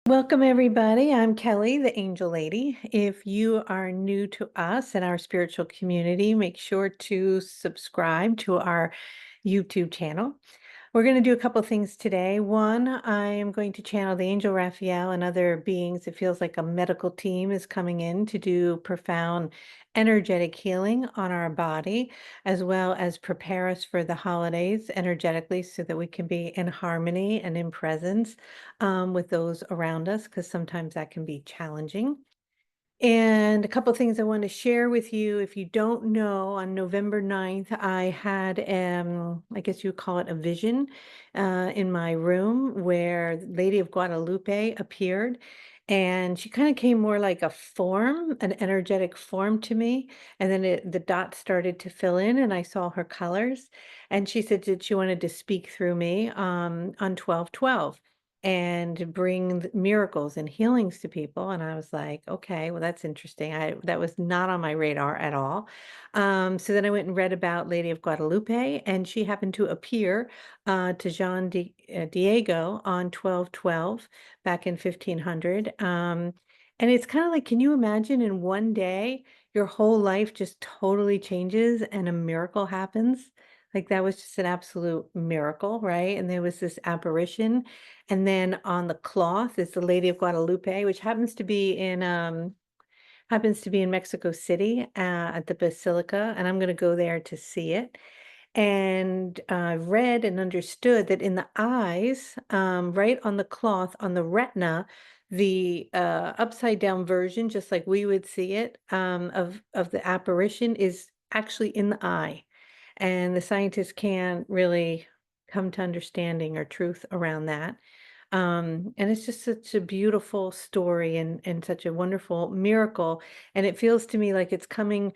Welcome, everybody. I'm Kelly, the Angel Lady. If you are new to us and our spiritual community, make sure to subscribe to our YouTube channel. We're going to do a couple things today. One, I am going to channel the Angel Raphael and other beings. It feels like a medical team is coming in to do profound energetic healing on our body, as well as prepare us for the holidays energetically so that we can be in harmony and in presence with those around us, because sometimes that can be challenging. And a couple things I want to share with you. If you don't know, on November 9th, I had, I guess you would call it a vision in my room where Lady of Guadalupe appeared. And she kind of came more like a form, an energetic form to me. And then the dots started to fill in and I saw her colors. And she said that she wanted to speak through me on 12/12 and bring miracles and healings to people. And I was like, okay, well, that's interesting. That was not on my radar at all. So then I went and read about Lady of Guadalupe, and she happened to appear to Diego on 12/12 back in 1500. And it's kind of like, can you imagine in one day your whole life just totally changes and a miracle happens? Like that was just an absolute miracle, right? And there was this apparition, and then on the cloth is the Lady of Guadalupe, which happens to be in Mexico City, at the Basilica, and I'm gonna go there to see it. And read and understood that in the eyes, right on the cloth, on the retina, the upside down version, just like we would see it, of the apparition is actually in the eye. And the scientists can't really come to understanding or truth around that. And it's just such a beautiful story and such a wonderful miracle. And it feels to me like it's coming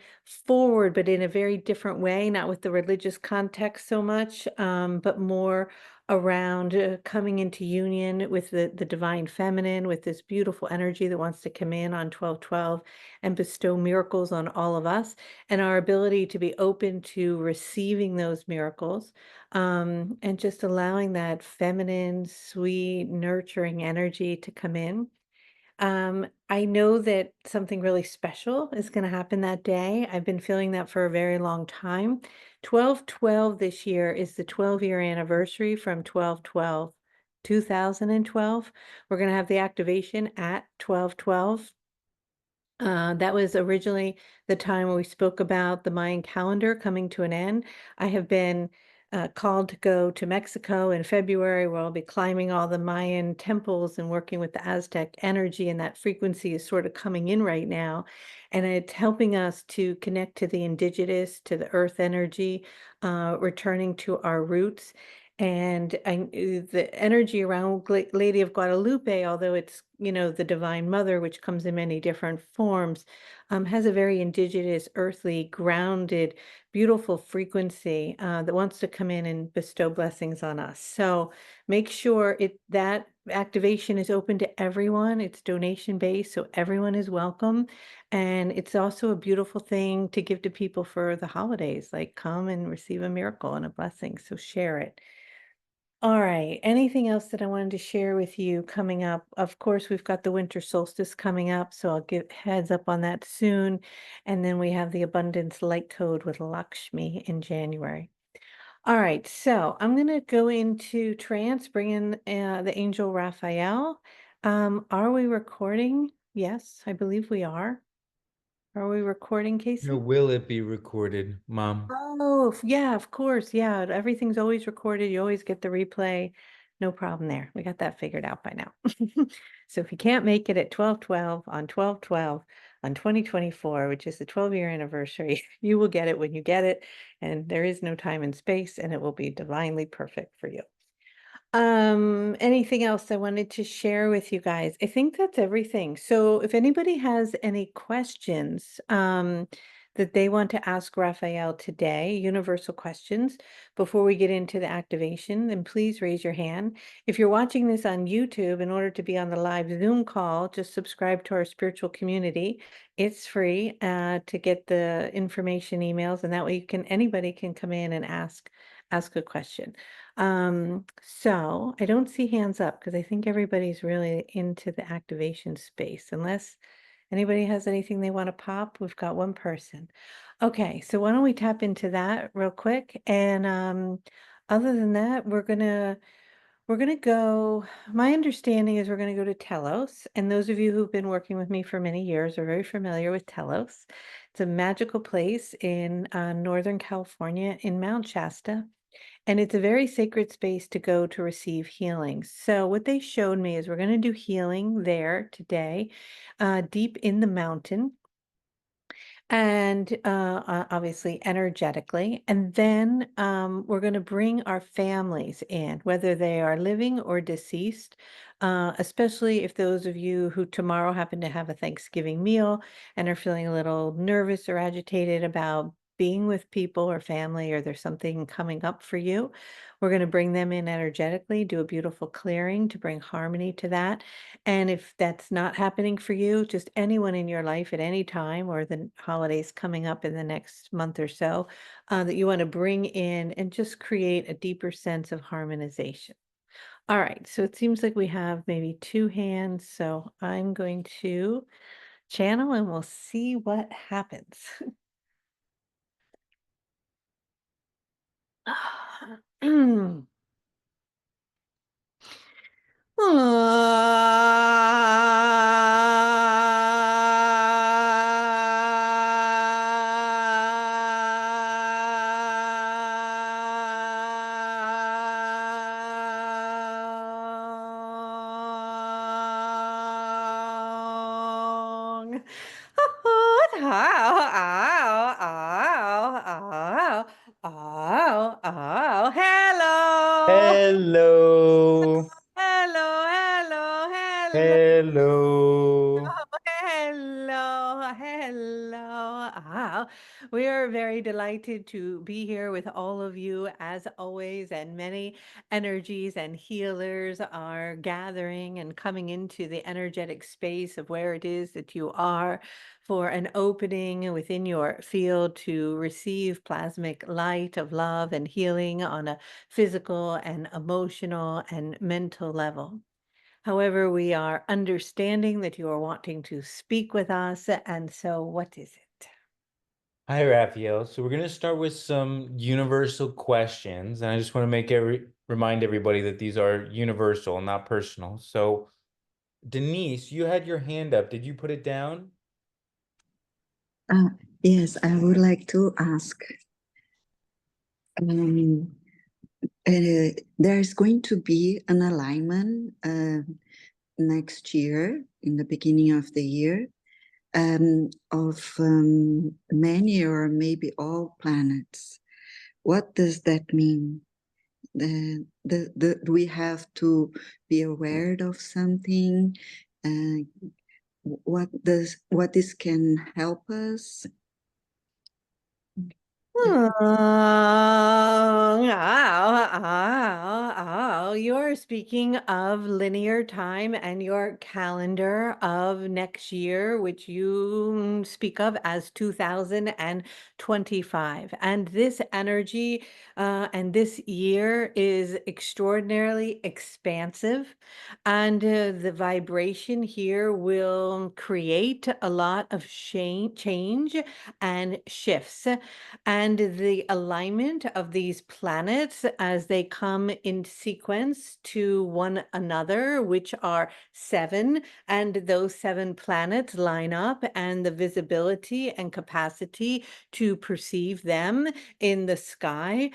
forward, but in a very different way, not with the religious context so much, but more around coming into union with the divine feminine, with this beautiful energy that wants to come in on 12/12 and bestow miracles on all of us, and our ability to be open to receiving those miracles, and just allowing that feminine, sweet, nurturing energy to come in. I know that something really special is going to happen that day. I've been feeling that for a very long time. 12/12 this year is the 12-year anniversary from 12/12, 2012. We're going to have the activation at 12/12. That was originally the time when we spoke about the Mayan calendar coming to an end. I have been called to go to Mexico in February, where I'll be climbing all the Mayan temples and working with the Aztec energy, and that frequency is sort of coming in right now. And it's helping us to connect to the indigenous, to the earth energy, returning to our roots. And the energy around Lady of Guadalupe, although it's, the Divine Mother, which comes in many different forms, has a very indigenous, earthly, grounded, beautiful frequency that wants to come in and bestow blessings on us. So make sure that activation is open to everyone. It's donation based, so everyone is welcome. And it's also a beautiful thing to give to people for the holidays, like come and receive a miracle and a blessing. So share it. All right. Anything else that I wanted to share with you coming up? Of course, we've got the winter solstice coming up, so I'll give heads up on that soon. And then we have the abundance light code with Lakshmi in January. All right, so I'm going to go into trance, bring in the angel Raphael. Are we recording? Yes, I believe we are. Are we recording, Or Casey? will it be recorded, Mom? Oh, yeah, of course. Yeah, everything's always recorded. You always get the replay. No problem there. We got that figured out by now. So if you can't make it at 12/12 on 12/12 on 2024, which is the 12-year anniversary, you will get it when you get it. And there is no time and space, and it will be divinely perfect for you. Anything else I wanted to share with you guys? I think that's everything. So if anybody has any questions, that they want to ask Raphael today, universal questions, before we get into the activation, then please raise your hand. If you're watching this on YouTube, in order to be on the live Zoom call, just subscribe to our spiritual community. It's free, to get the information emails, and that way anybody can come in and ask ask a question. So I don't see hands up because I think everybody's really into the activation space. Unless anybody has anything they want to pop, we've got one person. Okay, so why don't we tap into that real quick? And other than that, we're gonna go. My understanding is we're gonna go to Telos, and those of you who've been working with me for many years are very familiar with Telos. It's a magical place in Northern California in Mount Shasta, and it's a very sacred space to go to receive healing. So what they showed me is we're gonna do healing there today, deep in the mountain and obviously energetically. And then we're going to bring our families in, whether they are living or deceased, especially if those of you who tomorrow happen to have a Thanksgiving meal and are feeling a little nervous or agitated about being with people or family, or there's something coming up for you. We're going to bring them in energetically, do a beautiful clearing to bring harmony to that. And if that's not happening for you, just anyone in your life at any time or the holidays coming up in the next month or so, that you want to bring in and just create a deeper sense of harmonization. All right, so it seems like we have maybe two hands, so I'm going to channel and we'll see what happens. Hello. Hello. Hello, hello, hello. Hello. Hello, hello. We are very delighted to be here with all of you as always, and many energies and healers are gathering and coming into the energetic space of where it is that you are for an opening within your field to receive plasmic light of love and healing on a physical and emotional and mental level. However, we are understanding that you are wanting to speak with us, and so what is it? Hi, Raphael. So we're going to start with some universal questions, and I just want to remind everybody that these are universal, not personal. So, Denise, you had your hand up. Did you put it down? Uh, yes, I would like to ask. Um, there's going to be an alignment next year, in the beginning of the year, of many or maybe all planets. What does that mean? Do we have to be aware of something? Uh, what this can help us? You're speaking of linear time and your calendar of next year, which you speak of as 2025. And this energy and this year is extraordinarily expansive. And the vibration here will create a lot of change and shifts, and the alignment of these planets as they come in sequence to one another, which are seven, and those seven planets line up, and the visibility and capacity to perceive them in the sky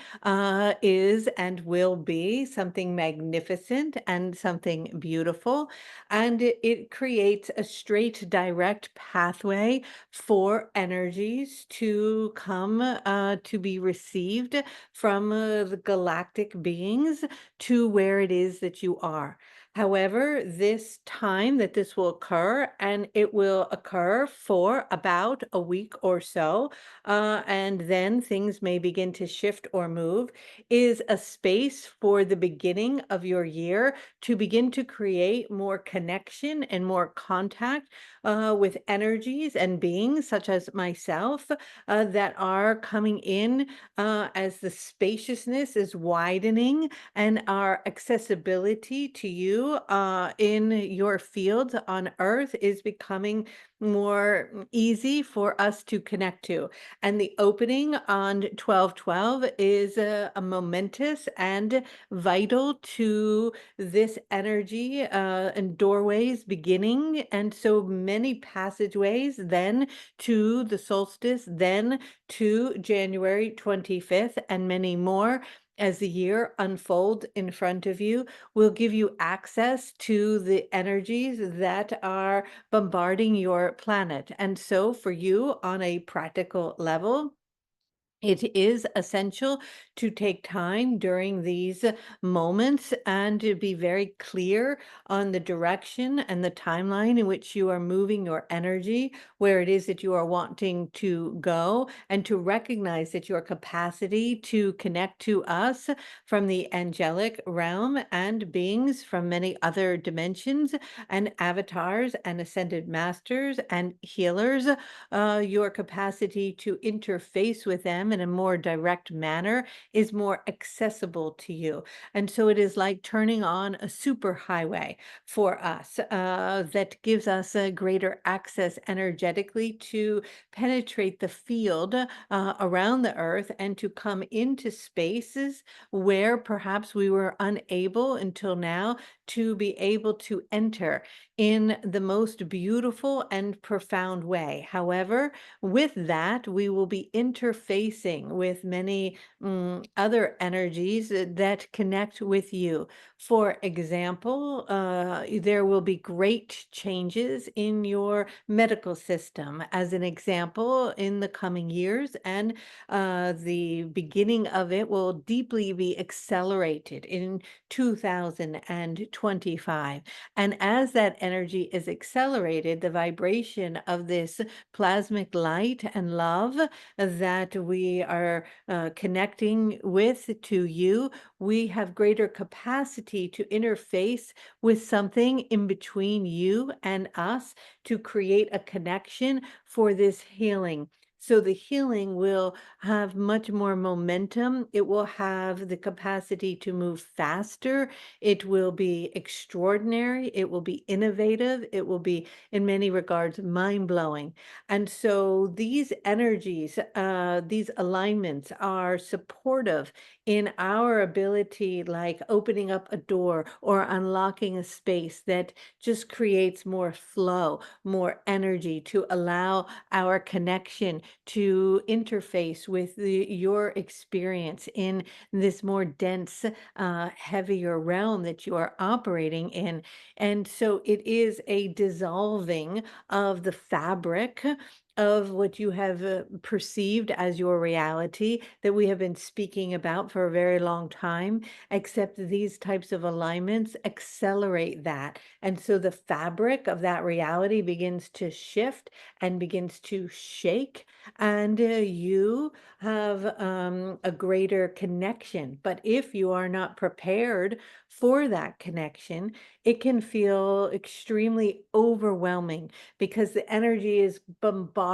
is and will be something magnificent and something beautiful. And it creates a straight, direct pathway for energies to come to be received from the galactic beings to where it is that you are. However, this time that this will occur, and it will occur for about a week or so, and then things may begin to shift or move, is a space for the beginning of your year to begin to create more connection and more contact with energies and beings such as myself that are coming in as the spaciousness is widening and our accessibility to you in your fields on earth is becoming more easy for us to connect to. And the opening on 12/12 is a momentous and vital to this energy and doorways beginning. And so many passageways then to the solstice, then to January 25th, and many more as the year unfolds in front of you will give you access to the energies that are bombarding your planet. And so, for you, on a practical level, it is essential to take time during these moments and to be very clear on the direction and the timeline in which you are moving your energy, where it is that you are wanting to go, and to recognize that your capacity to connect to us from the angelic realm and beings from many other dimensions and avatars and ascended masters and healers, your capacity to interface with them in a more direct manner is more accessible to you. And so it is like turning on a superhighway for us that gives us a greater access energetically to penetrate the field around the earth and to come into spaces where perhaps we were unable until now to be able to enter in the most beautiful and profound way. However, with that, we will be interfacing with many other energies that connect with you. For example, there will be great changes in your medical system, as an example, in the coming years, and the beginning of it will deeply be accelerated in 2025. And as that energy is accelerated, the vibration of this plasmic light and love that we are connecting with to you, we have greater capacity to interface with something in between you and us to create a connection for this healing. So the healing will have much more momentum. It will have the capacity to move faster. It will be extraordinary. It will be innovative. It will be, in many regards, mind-blowing. And so these energies, these alignments are supportive in our ability, like opening up a door or unlocking a space that just creates more flow, more energy to allow our connection to interface with your experience in this more dense, heavier realm that you are operating in. And so it is a dissolving of the fabric of what you have perceived as your reality that we have been speaking about for a very long time, except these types of alignments accelerate that. And so the fabric of that reality begins to shift and begins to shake, and you have a greater connection. But if you are not prepared for that connection, it can feel extremely overwhelming because the energy is bombarding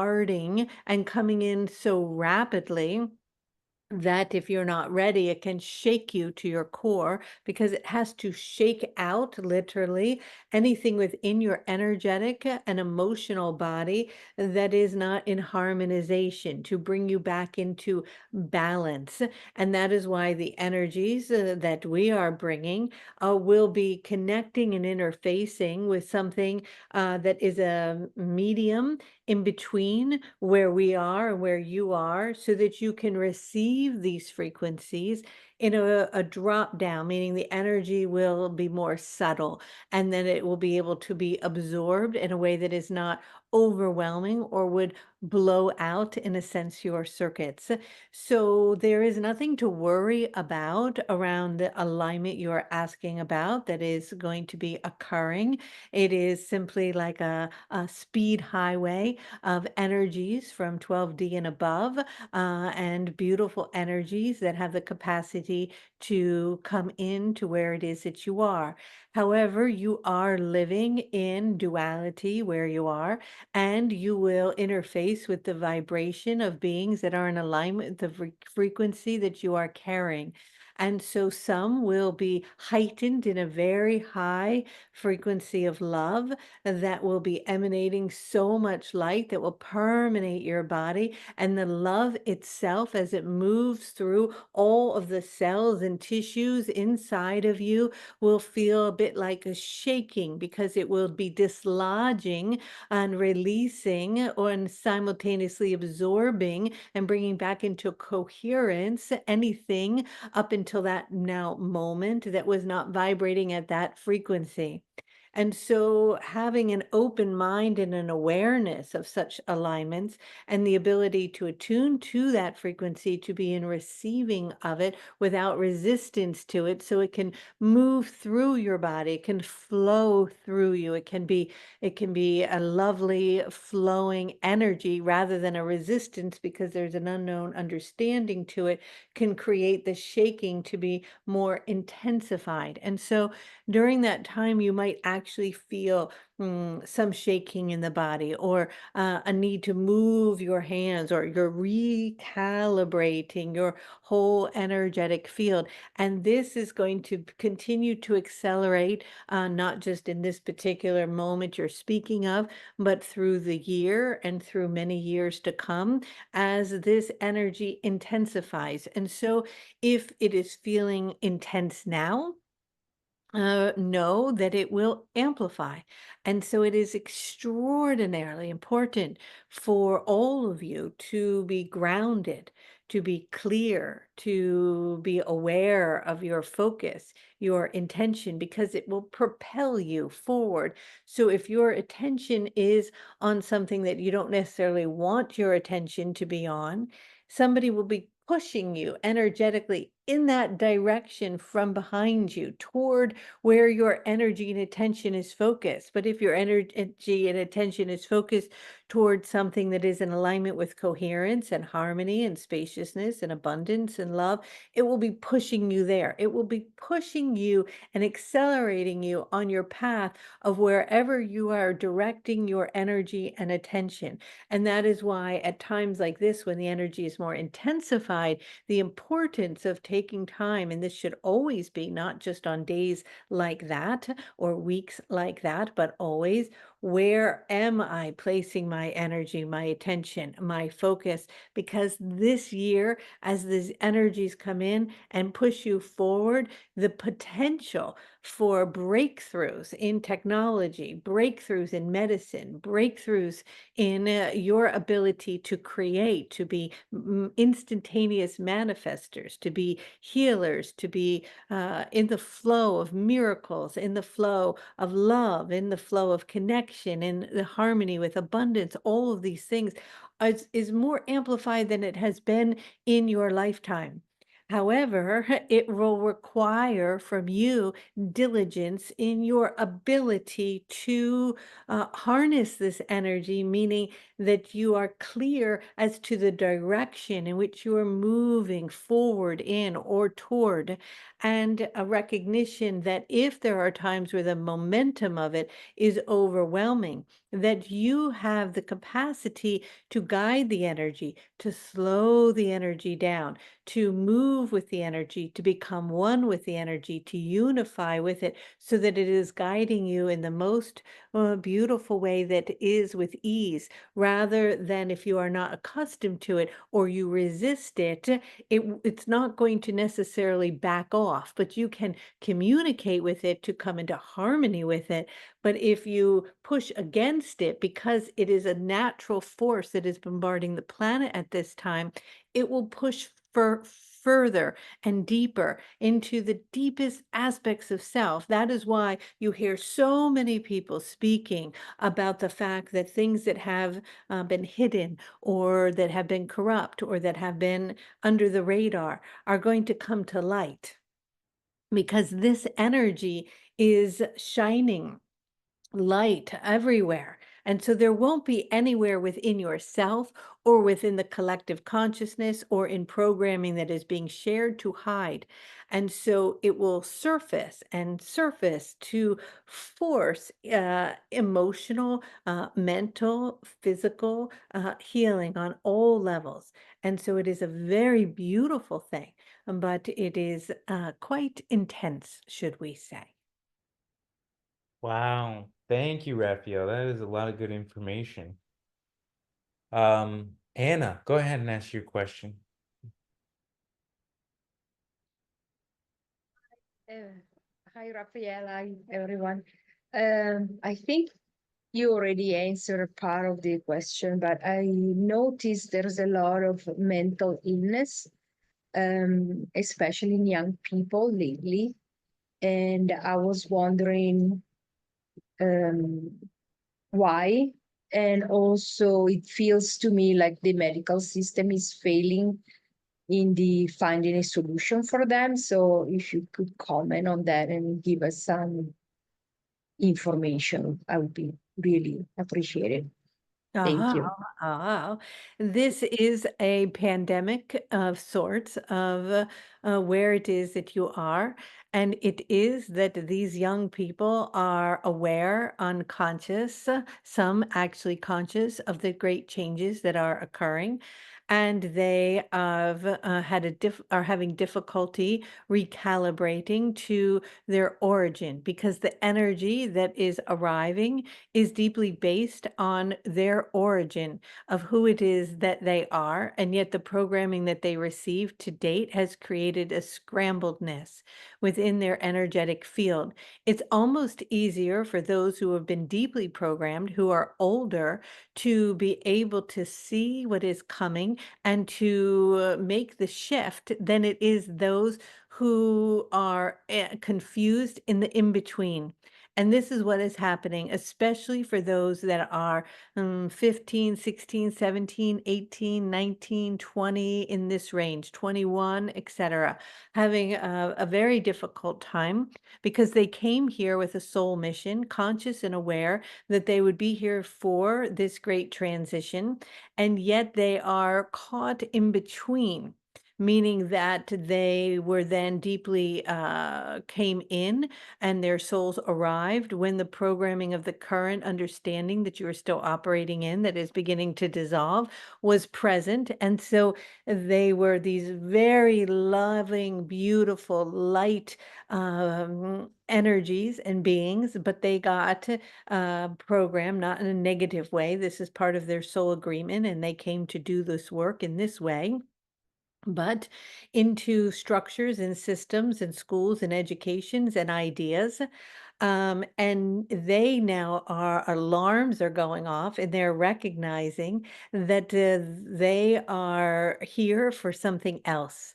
and coming in so rapidly that if you're not ready, it can shake you to your core because it has to shake out literally anything within your energetic and emotional body that is not in harmonization to bring you back into balance. And that is why the energies that we are bringing will be connecting and interfacing with something that is a medium in between where we are and where you are, so that you can receive these frequencies in a drop down, meaning the energy will be more subtle, and then it will be able to be absorbed in a way that is not overwhelming or would blow out, in a sense, your circuits. So there is nothing to worry about around the alignment you're asking about that is going to be occurring. It is simply like a speed highway of energies from 12D and above, and beautiful energies that have the capacity to come into where it is that you are. However, you are living in duality where you are, and you will interface with the vibration of beings that are in alignment with the frequency that you are carrying. And so some will be heightened in a very high frequency of love that will be emanating so much light that will permeate your body. And the love itself, as it moves through all of the cells and tissues inside of you, will feel a bit like a shaking, because it will be dislodging and releasing and simultaneously absorbing and bringing back into coherence anything up until that now moment that was not vibrating at that frequency. And so having an open mind and an awareness of such alignments and the ability to attune to that frequency, to be in receiving of it without resistance to it, so it can move through your body, it can flow through you, it can be a lovely flowing energy rather than a resistance, because there's an unknown understanding to it, can create the shaking to be more intensified. And so during that time, you might actually feel some shaking in the body, or a need to move your hands, or you're recalibrating your whole energetic field. And this is going to continue to accelerate, not just in this particular moment you're speaking of, but through the year and through many years to come as this energy intensifies. And so if it is feeling intense now, know that it will amplify. And so it is extraordinarily important for all of you to be grounded, to be clear, to be aware of your focus, your intention, because it will propel you forward. So if your attention is on something that you don't necessarily want your attention to be on, somebody will be pushing you energetically in that direction from behind you toward where your energy and attention is focused. But if your energy and attention is focused towards something that is in alignment with coherence and harmony and spaciousness and abundance and love, it will be pushing you there. It will be pushing you and accelerating you on your path of wherever you are directing your energy and attention. And that is why at times like this, when the energy is more intensified, the importance of taking time, and this should always be not just on days like that or weeks like that, but always, where am I placing my energy, my attention, my focus? Because this year, as these energies come in and push you forward, the potential for breakthroughs in technology, breakthroughs in medicine, breakthroughs in your ability to create, to be instantaneous manifestors, to be healers, to be in the flow of miracles, in the flow of love, in the flow of connection, in the harmony with abundance, all of these things is more amplified than it has been in your lifetime. However, it will require from you diligence in your ability to harness this energy, meaning that you are clear as to the direction in which you are moving forward in or toward, and a recognition that if there are times where the momentum of it is overwhelming, that you have the capacity to guide the energy, to slow the energy down, to move with the energy, to become one with the energy, to unify with it, so that it is guiding you in the most beautiful way that is with ease, rather than if you are not accustomed to it or you resist it, it's not going to necessarily back off, but you can communicate with it to come into harmony with it. But if you push against it, because it is a natural force that is bombarding the planet at this time, it will push further and deeper into the deepest aspects of self. That is why you hear so many people speaking about the fact that things that have been hidden or that have been corrupt or that have been under the radar are going to come to light, because this energy is shining light everywhere. And so there won't be anywhere within yourself or within the collective consciousness or in programming that is being shared to hide. And so it will surface and surface to force emotional, mental, physical healing on all levels. And so it is a very beautiful thing, but it is quite intense, should we say. Wow. Thank you, Raphael. That is a lot of good information. Anna, go ahead and ask your question. Uh, Hi, Raphael. Hi, everyone. I think you already answered part of the question, but I noticed there's a lot of mental illness, especially in young people lately. And I was wondering um, why. And also, it feels to me like the medical system is failing in the finding a solution for them. So if you could comment on that and give us some information, I would be really appreciated. Thank Ah, you. this is a pandemic of sorts of where it is that you are. And it is that these young people are aware, unconscious, some actually conscious of the great changes that are occurring. And they have are having difficulty recalibrating to their origin, because the energy that is arriving is deeply based on their origin of who it is that they are. And yet the programming that they received to date has created a scrambledness within their energetic field. It's almost easier for those who have been deeply programmed, who are older, to be able to see what is coming and to make the shift than it is those who are confused in the in between. And this is what is happening, especially for those that are 15, 16, 17, 18, 19, 20, in this range, 21, etc., having a very difficult time because they came here with a soul mission, conscious and aware that they would be here for this great transition. And yet they are caught in between, meaning that they were then deeply came in and their souls arrived when the programming of the current understanding that you are still operating in, that is beginning to dissolve, was present. And so they were these very loving, beautiful, light energies and beings, but they got programmed not in a negative way. This is part of their soul agreement, and they came to do this work in this way, but into structures and systems and schools and educations and ideas. And they now alarms are going off, and they're recognizing that they are here for something else.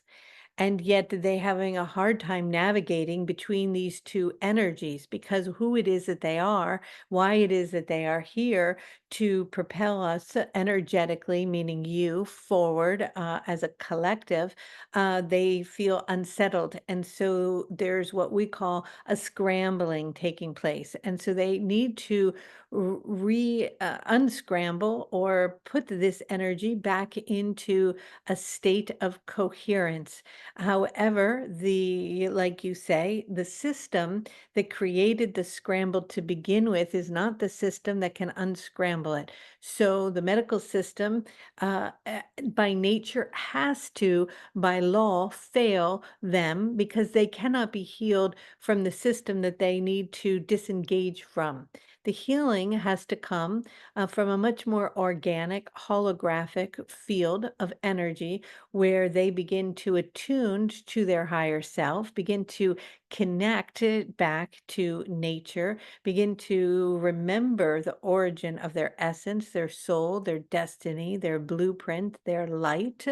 And yet they having a hard time navigating between these two energies, because who it is that they are, why it is that they are here to propel us energetically, meaning you, forward as a collective, they feel unsettled. And so there's what we call a scrambling taking place. And so they need to unscramble or put this energy back into a state of coherence. However, like you say, the system that created the scramble to begin with is not the system that can unscramble it. So the medical system, by nature, has to, by law, fail them, because they cannot be healed from the system that they need to disengage from. The healing has to come from a much more organic, holographic field of energy, where they begin to attune to their higher self, begin to connect it back to nature, begin to remember the origin of their essence, their soul, their destiny, their blueprint, their light,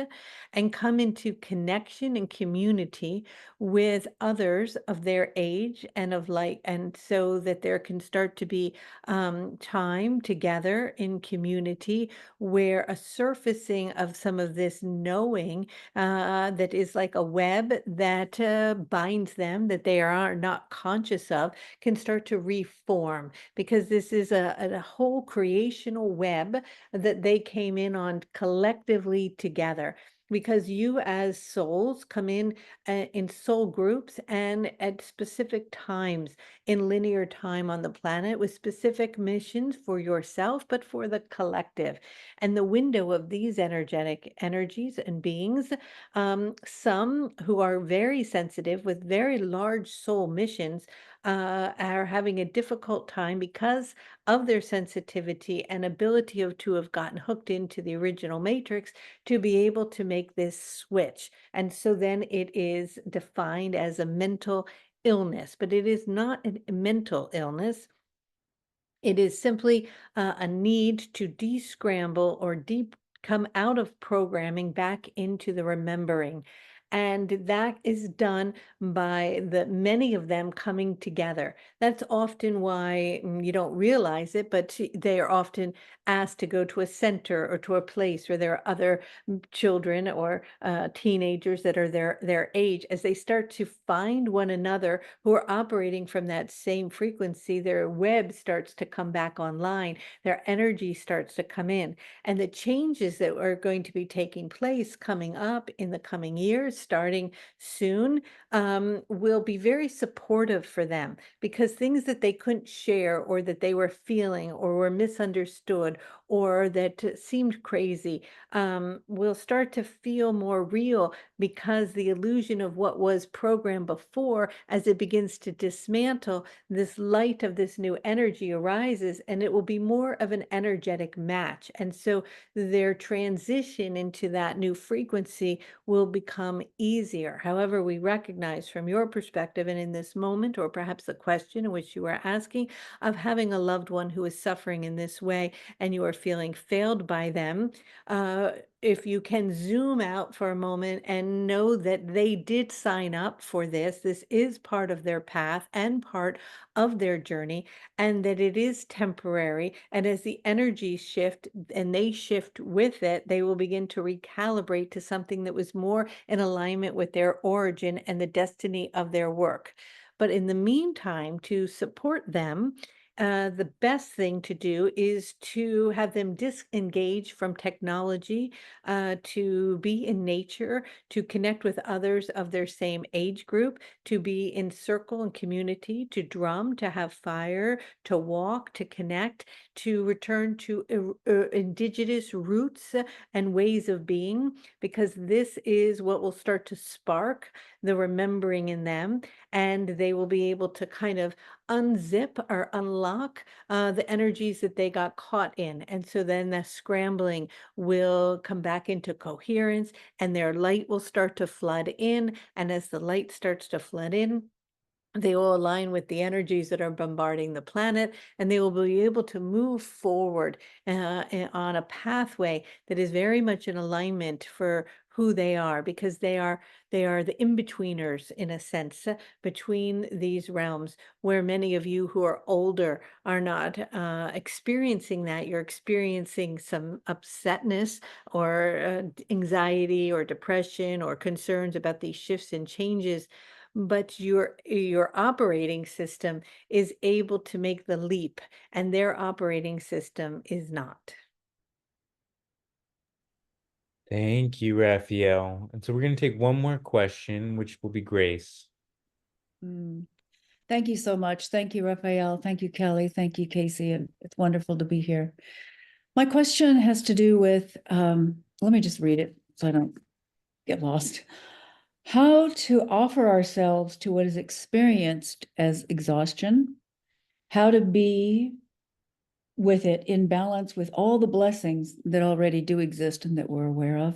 and come into connection and community with others of their age and of light. And so that there can start to be time together in community where a surfacing of some of this knowing that is like a web that binds them, that they are not conscious of, can start to reform, because this is a whole creational web that they came in on collectively together. Because you as souls come in soul groups and at specific times in linear time on the planet with specific missions for yourself, but for the collective. And the window of these energetic energies and beings, some who are very sensitive with very large soul missions, are having a difficult time because of their sensitivity and ability to have gotten hooked into the original matrix to be able to make this switch. And so then it is defined as a mental illness, but it is not a mental illness. It is simply a need to descramble or deep come out of programming back into the remembering. And that is done by the many of them coming together. That's often why you don't realize it, but they are often asked to go to a center or to a place where there are other children or teenagers that are their age. As they start to find one another who are operating from that same frequency, their web starts to come back online, their energy starts to come in. And the changes that are going to be taking place coming up in the coming years, starting soon, will be very supportive for them, because things that they couldn't share or that they were feeling or were misunderstood or that seemed crazy will start to feel more real, because the illusion of what was programmed before, as it begins to dismantle, this light of this new energy arises, and it will be more of an energetic match. And so their transition into that new frequency will become easier. However, we recognize from your perspective and in this moment, or perhaps the question in which you are asking, of having a loved one who is suffering in this way and you are feeling failed by them, if you can zoom out for a moment and know that they did sign up for this is part of their path and part of their journey, and that it is temporary. And as the energies shift and they shift with it, they will begin to recalibrate to something that was more in alignment with their origin and the destiny of their work. But in the meantime, to support them, the best thing to do is to have them disengage from technology, to be in nature, to connect with others of their same age group, to be in circle and community, to drum, to have fire, to walk, to connect, to return to indigenous roots and ways of being, because this is what will start to spark the remembering in them, and they will be able to kind of unzip or unlock the energies that they got caught in. And so then the scrambling will come back into coherence, and their light will start to flood in. And as the light starts to flood in, they will align with the energies that are bombarding the planet, and they will be able to move forward on a pathway that is very much in alignment for who they are, because they are the in-betweeners, in a sense, between these realms, where many of you who are older are not experiencing that. You're experiencing some upsetness or anxiety or depression or concerns about these shifts and changes, but your operating system is able to make the leap, and their operating system is not. Thank you, Raphael. And so we're going to take one more question, which will be Grace. Thank you so much. Thank you, Raphael. Thank you, Kelly. Thank you, Casey. And it's wonderful to be here. My question has to do with, let me just read it so I don't get lost. How to offer ourselves to what is experienced as exhaustion, how to be with it in balance with all the blessings that already do exist and that we're aware of.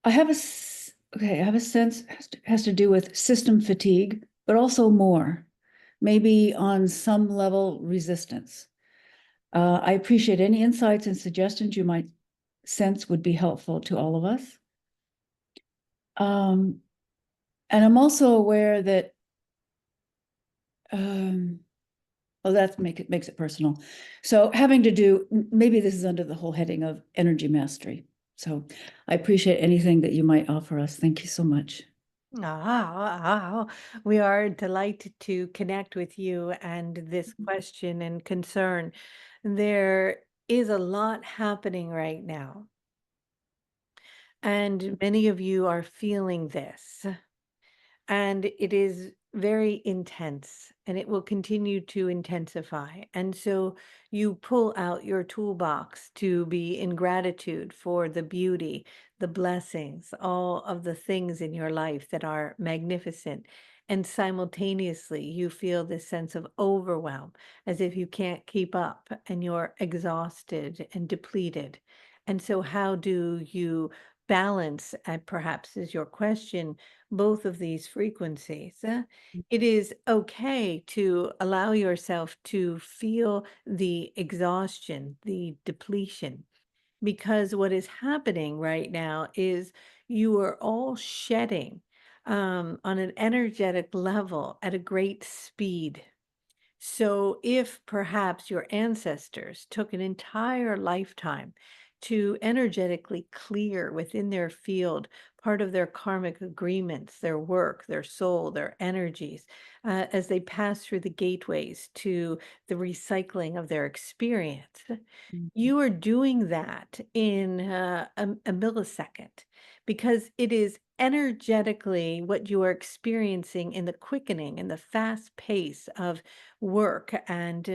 I have a sense has to do with system fatigue, but also more, maybe on some level resistance. I appreciate any insights and suggestions you might sense would be helpful to all of us. And I'm also aware that, well, that makes it personal. So having to do, maybe this is under the whole heading of energy mastery. So I appreciate anything that you might offer us. Thank you so much. We are delighted to connect with you and this question and concern. There is a lot happening right now, and many of you are feeling this. And it is very intense and it will continue to intensify. And so you pull out your toolbox to be in gratitude for the beauty, the blessings, all of the things in your life that are magnificent. And simultaneously, you feel this sense of overwhelm as if you can't keep up and you're exhausted and depleted. And so, how do you balance, perhaps is your question, both of these frequencies? It is okay to allow yourself to feel the exhaustion, the depletion, because what is happening right now is you are all shedding on an energetic level at a great speed. So, if perhaps your ancestors took an entire lifetime to energetically clear within their field part of their karmic agreements, their work, their soul, their energies, as they pass through the gateways to the recycling of their experience, you are doing that in a millisecond, because it is energetically what you are experiencing in the quickening and the fast pace of work and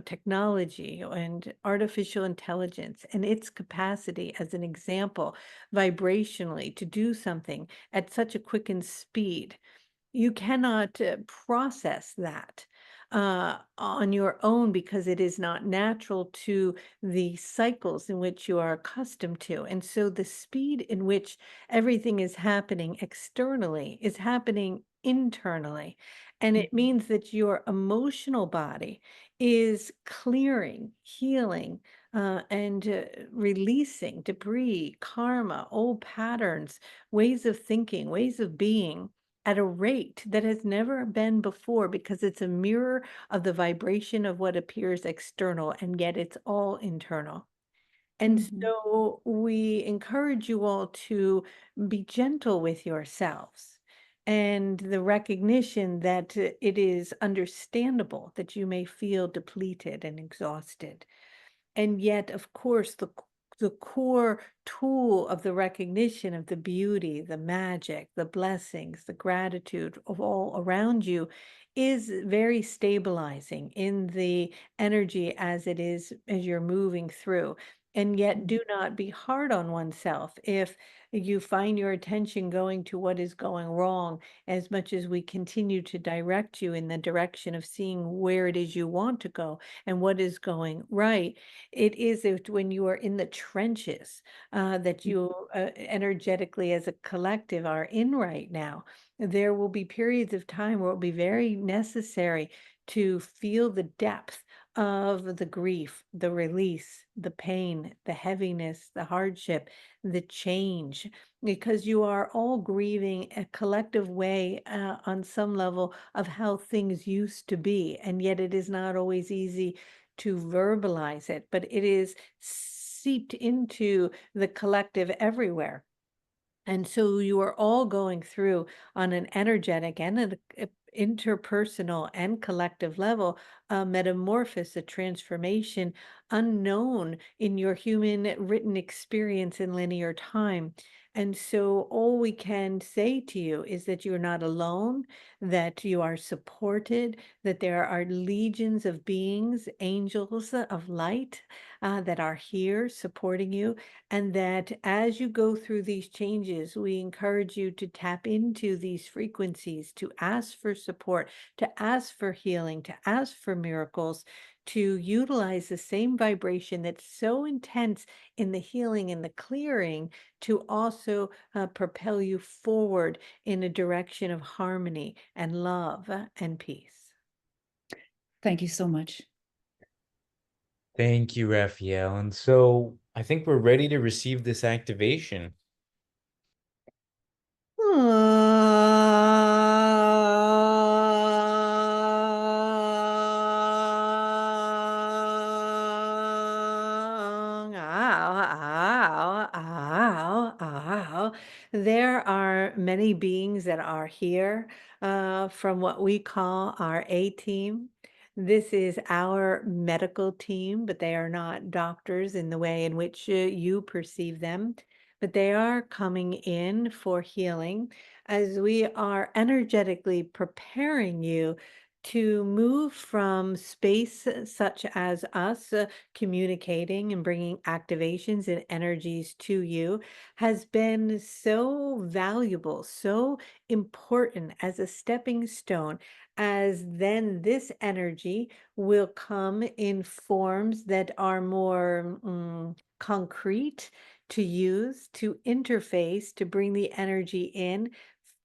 technology and artificial intelligence and its capacity, as an example, vibrationally to do something at such a quickened speed. You cannot process that on your own, because it is not natural to the cycles in which you are accustomed to. And so the speed in which everything is happening externally is happening internally. And it means that your emotional body is clearing, healing, and releasing debris, karma, old patterns, ways of thinking, ways of being at a rate that has never been before, because it's a mirror of the vibration of what appears external, and yet it's all internal. And so we encourage you all to be gentle with yourselves, and the recognition that it is understandable that you may feel depleted and exhausted. And yet, of course, the core tool of the recognition of the beauty, the magic, the blessings, the gratitude of all around you is very stabilizing in the energy as it is, as you're moving through. And yet, do not be hard on oneself if you find your attention going to what is going wrong, as much as we continue to direct you in the direction of seeing where it is you want to go and what is going right. It is when you are in the trenches that you energetically, as a collective, are in right now. There will be periods of time where it will be very necessary to feel the depth of the grief, the release, the pain, the heaviness, the hardship, the change, because you are all grieving a collective way on some level of how things used to be. And yet it is not always easy to verbalize it, but it is seeped into the collective everywhere. And so you are all going through, on an energetic and an interpersonal and collective level, a metamorphosis, a transformation unknown in your human written experience in linear time. And so all we can say to you is that you're not alone, that you are supported, that there are legions of beings, angels of light, that are here supporting you, and that as you go through these changes, we encourage you to tap into these frequencies, to ask for support, to ask for healing, to ask for miracles, to utilize the same vibration that's so intense in the healing and the clearing, to also propel you forward in a direction of harmony and love and peace. Thank you so much. Thank you, Raphael. And so I think we're ready to receive this activation. Ow, ow, ow. There are many beings that are here from what we call our A team. This is our medical team, but they are not doctors in the way in which you perceive them, but they are coming in for healing as we are energetically preparing you to move from space such as us communicating and bringing activations and energies to you has been so valuable, so important as a stepping stone, as then this energy will come in forms that are more concrete to use, to interface, to bring the energy in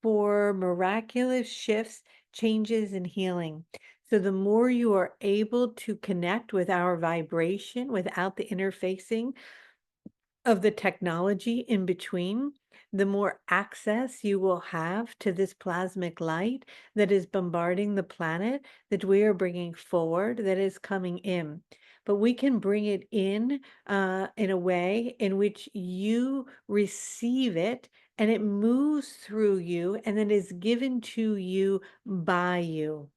for miraculous shifts, changes, and healing. So the more you are able to connect with our vibration without the interfacing of the technology in between, the more access you will have to this plasmic light that is bombarding the planet, that we are bringing forward, that is coming in. But we can bring it in a way in which you receive it and it moves through you and then is given to you by you.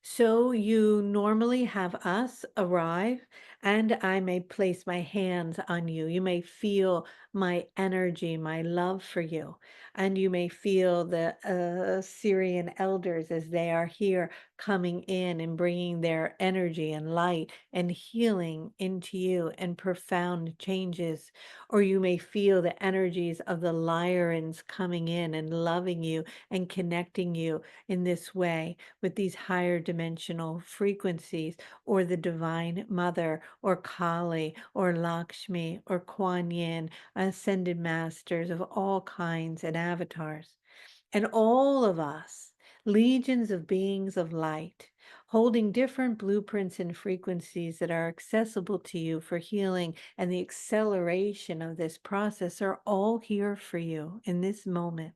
So you normally have us arrive, and I may place my hands on you. You may feel my energy, my love for you, and you may feel the Syrian elders as they are here coming in and bringing their energy and light and healing into you and profound changes. Or you may feel the energies of the Lyrians coming in and loving you and connecting you in this way with these higher dimensional frequencies, or the Divine Mother, or Kali, or Lakshmi, or Kuan Yin, ascended masters of all kinds and avatars. And all of us, legions of beings of light, holding different blueprints and frequencies that are accessible to you for healing and the acceleration of this process, are all here for you in this moment.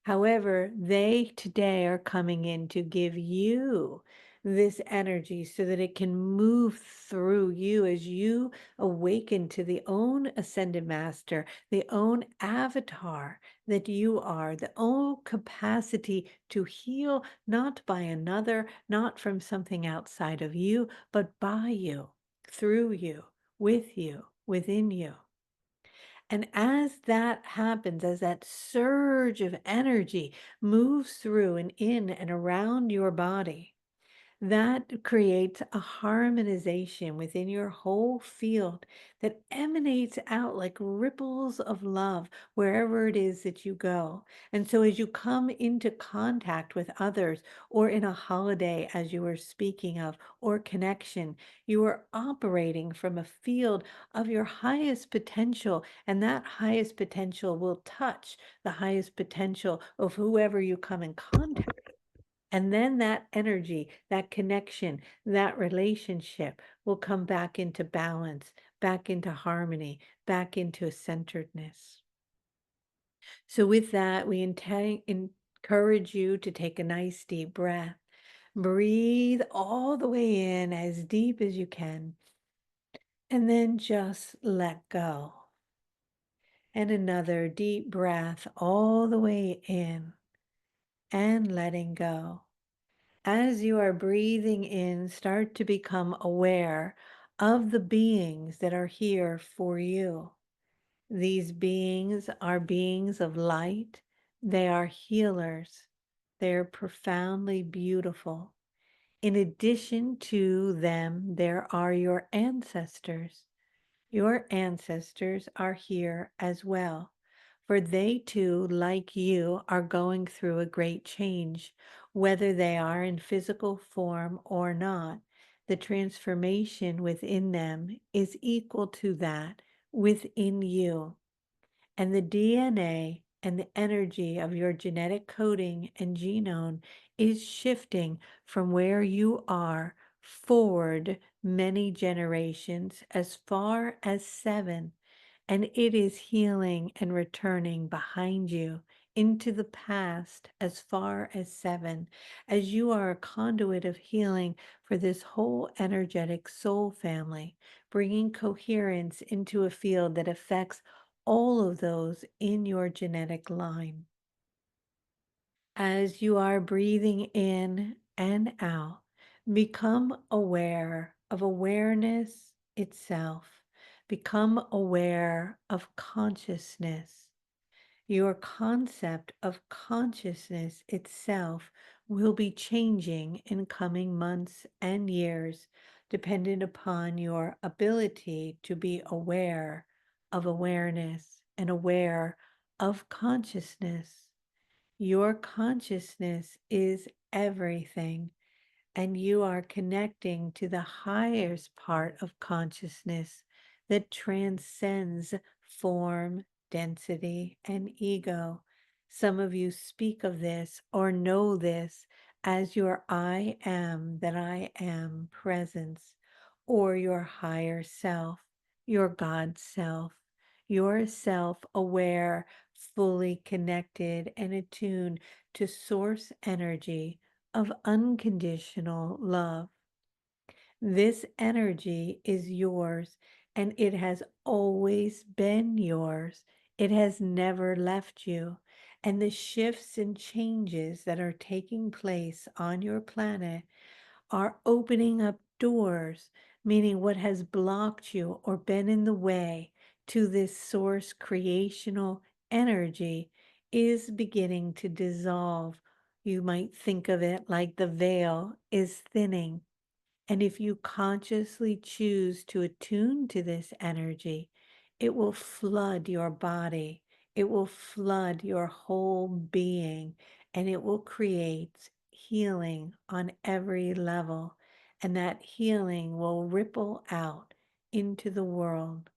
However, they today are coming in to give you this energy so that it can move through you as you awaken to the own ascended master, the own avatar that you are, the own capacity to heal, not by another, not from something outside of you, but by you, through you, with you, within you. And as that happens, as that surge of energy moves through and in and around your body, that creates a harmonization within your whole field that emanates out like ripples of love wherever it is that you go. And so, as you come into contact with others, or in a holiday, as you were speaking of, or connection, you are operating from a field of your highest potential, and that highest potential will touch the highest potential of whoever you come in contact. And then that energy, that connection, that relationship will come back into balance, back into harmony, back into centeredness. So, with that, we encourage you to take a nice deep breath. Breathe all the way in as deep as you can, and then just let go. And another deep breath all the way in and letting go. As you are breathing in, start to become aware of the beings that are here for you. These beings are beings of light. They are healers. They're profoundly beautiful. In addition to them, there are your ancestors. Your ancestors are here as well, for they too, like you, are going through a great change, whether they are in physical form or not. The transformation within them is equal to that within you. And the DNA and the energy of your genetic coding and genome is shifting from where you are forward many generations, as far as 7, and it is healing and returning behind you into the past as far as 7, as you are a conduit of healing for this whole energetic soul family, bringing coherence into a field that affects all of those in your genetic line. As you are breathing in and out, become aware of awareness itself. Become aware of consciousness. Your concept of consciousness itself will be changing in coming months and years, dependent upon your ability to be aware of awareness and aware of consciousness. Your consciousness is everything, and you are connecting to the highest part of consciousness that transcends form, density, and ego. Some of you speak of this or know this as your I am that I am presence, or your higher self, your God self, your self aware, fully connected and attuned to source energy of unconditional love. This energy is yours, and it has always been yours. It has never left you. And the shifts and changes that are taking place on your planet are opening up doors, meaning what has blocked you or been in the way to this source creational energy is beginning to dissolve. You might think of it like the veil is thinning. And if you consciously choose to attune to this energy, it will flood your body. It will flood your whole being, and it will create healing on every level. And that healing will ripple out into the world.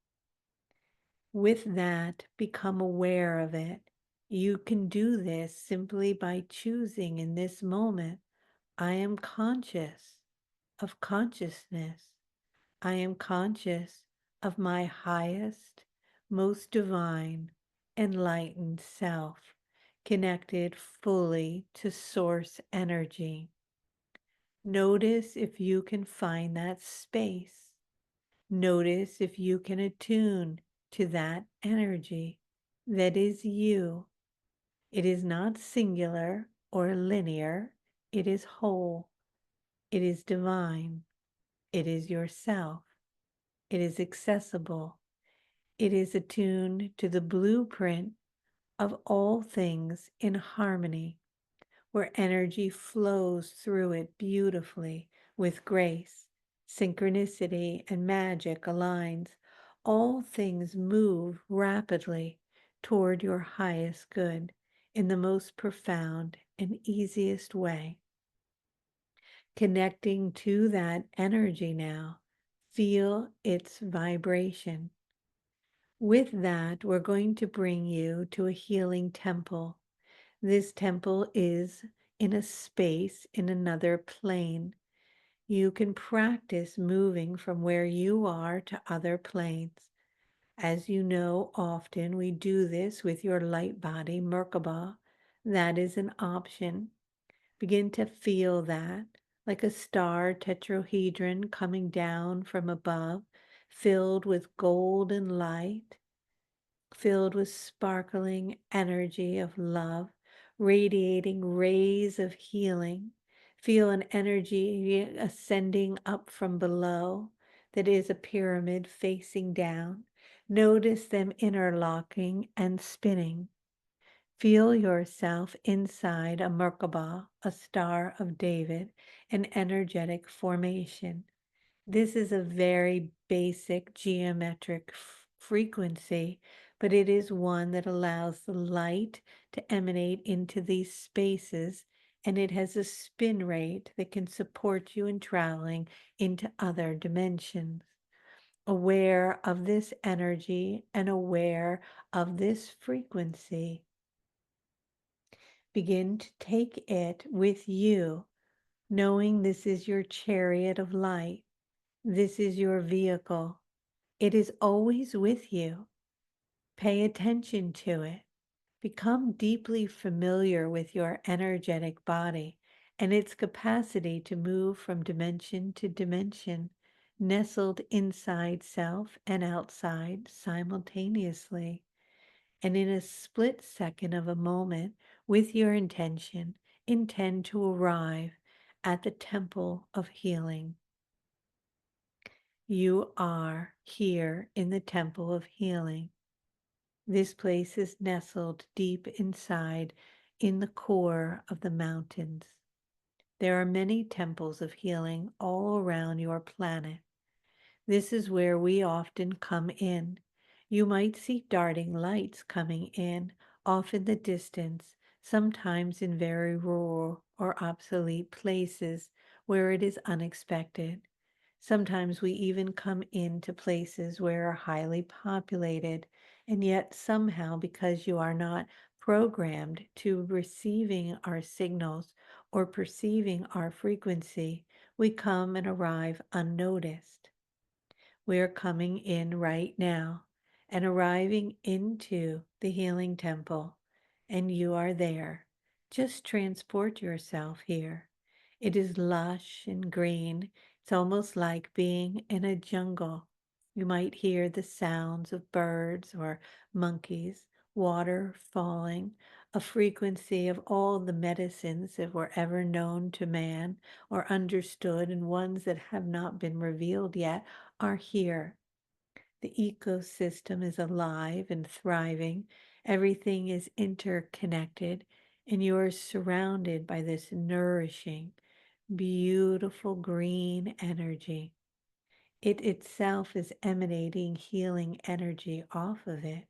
With that, become aware of it. You can do this simply by choosing in this moment, I am conscious of consciousness. I am conscious of my highest, most divine, enlightened self, connected fully to source energy. Notice if you can find that space. Notice if you can attune to that energy that is you. It is not singular or linear. It is whole. It is divine. It is yourself. It is accessible. It is attuned to the blueprint of all things in harmony, where energy flows through it beautifully with grace, synchronicity, and magic aligns. All things move rapidly toward your highest good in the most profound and easiest way. Connecting to that energy now, feel its vibration. With that, we're going to bring you to a healing temple. This temple is in a space in another plane. You can practice moving from where you are to other planes. As you know, often we do this with your light body, Merkaba. That is an option. Begin to feel that, like a star tetrahedron coming down from above, filled with golden light, filled with sparkling energy of love, radiating rays of healing. Feel an energy ascending up from below that is a pyramid facing down. Notice them interlocking and spinning. Feel yourself inside a Merkaba, a Star of David, an energetic formation. This is a very basic geometric frequency, but it is one that allows the light to emanate into these spaces, and it has a spin rate that can support you in traveling into other dimensions. Aware of this energy and aware of this frequency, begin to take it with you, knowing this is your chariot of light. This is your vehicle. It is always with you. Pay attention to it. Become deeply familiar with your energetic body and its capacity to move from dimension to dimension, nestled inside self and outside simultaneously. And in a split second of a moment, with your intention, intend to arrive at the temple of healing. You are here in the temple of healing. This place is nestled deep inside in the core of the mountains. There are many temples of healing all around your planet. This is where we often come in. You might see darting lights coming in, off in the distance, sometimes in very rural or obsolete places where it is unexpected. Sometimes we even come into places where are highly populated, and yet somehow, because you are not programmed to receiving our signals or perceiving our frequency, we come and arrive unnoticed. We are coming in right now and arriving into the healing temple, and you are there. Just transport yourself here. It is lush and green. It's almost like being in a jungle. You might hear the sounds of birds or monkeys, water falling, a frequency of all the medicines that were ever known to man or understood, and ones that have not been revealed yet are here. The ecosystem is alive and thriving. Everything is interconnected, and you are surrounded by this nourishing, beautiful green energy. It itself is emanating healing energy off of it,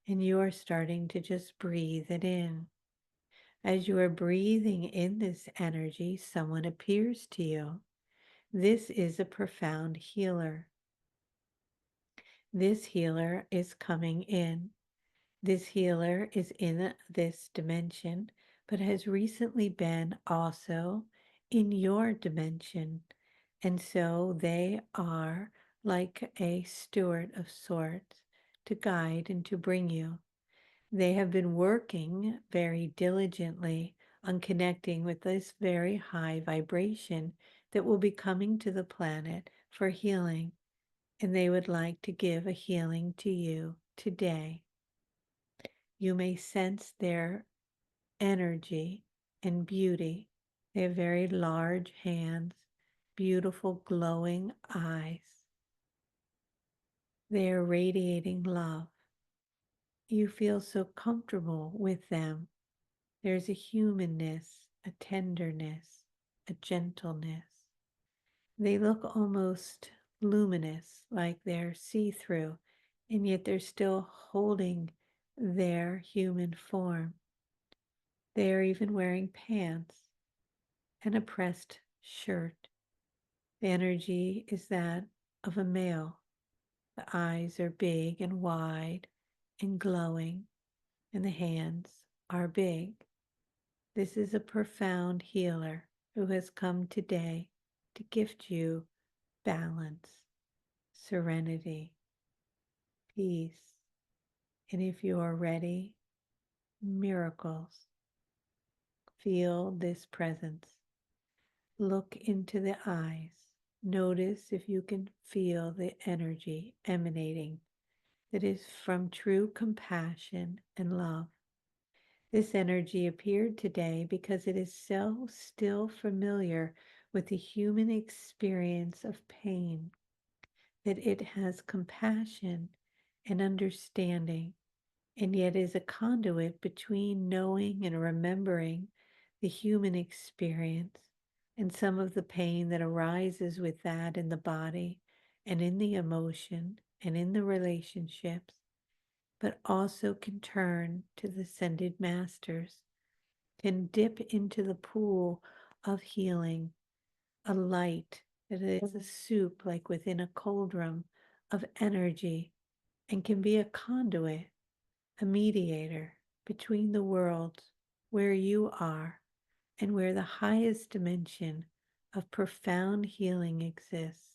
and you are starting to just breathe it in. As you are breathing in this energy, someone appears to you. This is a profound healer. This healer is coming in. This healer is in this dimension, but has recently been also in your dimension. And so they are like a steward of sorts to guide and to bring you. They have been working very diligently on connecting with this very high vibration that will be coming to the planet for healing, and they would like to give a healing to you today. You may sense their energy and beauty. They have very large hands, beautiful glowing eyes. They are radiating love. You feel so comfortable with them. There's a humanness, a tenderness, a gentleness. They look almost luminous, like they're see-through, and yet they're still holding their human form. They are even wearing pants and a pressed shirt. The energy is that of a male. The eyes are big and wide and glowing, and the hands are big. This is a profound healer who has come today to gift you balance, serenity, peace, and if you are ready, miracles. Feel this presence. Look into the eyes. Notice if you can feel the energy emanating that is from true compassion and love. This energy appeared today because it is so still familiar with the human experience of pain that it has compassion and understanding, and yet is a conduit between knowing and remembering the human experience and some of the pain that arises with that in the body and in the emotion and in the relationships, but also can turn to the ascended masters, can dip into the pool of healing, a light that is a soup like within a cauldron of energy, and can be a conduit, a mediator between the worlds where you are and where the highest dimension of profound healing exists.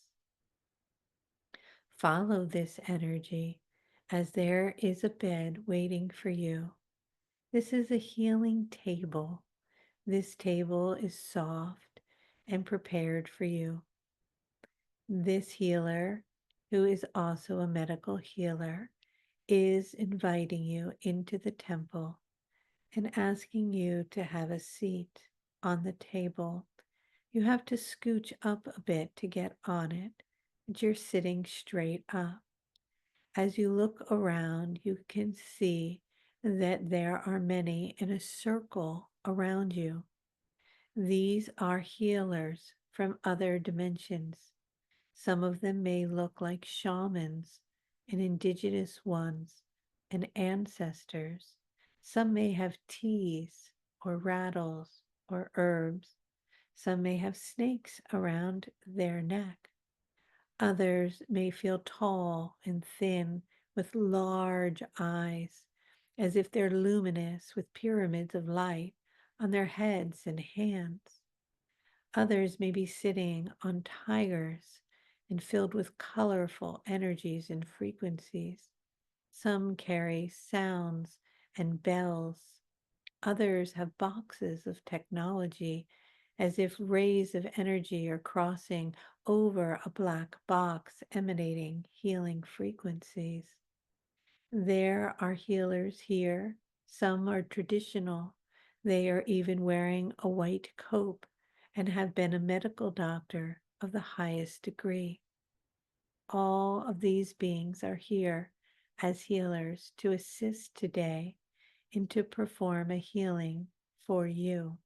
Follow this energy as there is a bed waiting for you. This is a healing table. This table is soft and prepared for you. This healer, who is also a medical healer, is inviting you into the temple and asking you to have a seat on the table. You have to scooch up a bit to get on it, but you're sitting straight up. As you look around, you can see that there are many in a circle around you. These are healers from other dimensions. Some of them may look like shamans and indigenous ones and ancestors. Some may have teas or rattles or herbs. Some may have snakes around their neck. Others may feel tall and thin with large eyes, as if they're luminous with pyramids of light on their heads and hands. Others may be sitting on tigers and filled with colorful energies and frequencies. Some carry sounds and bells. Others have boxes of technology, as if rays of energy are crossing over a black box emanating healing frequencies. There are healers here. Some are traditional. They are even wearing a white coat and have been a medical doctor of the highest degree. All of these beings are here as healers to assist today and to perform a healing for you.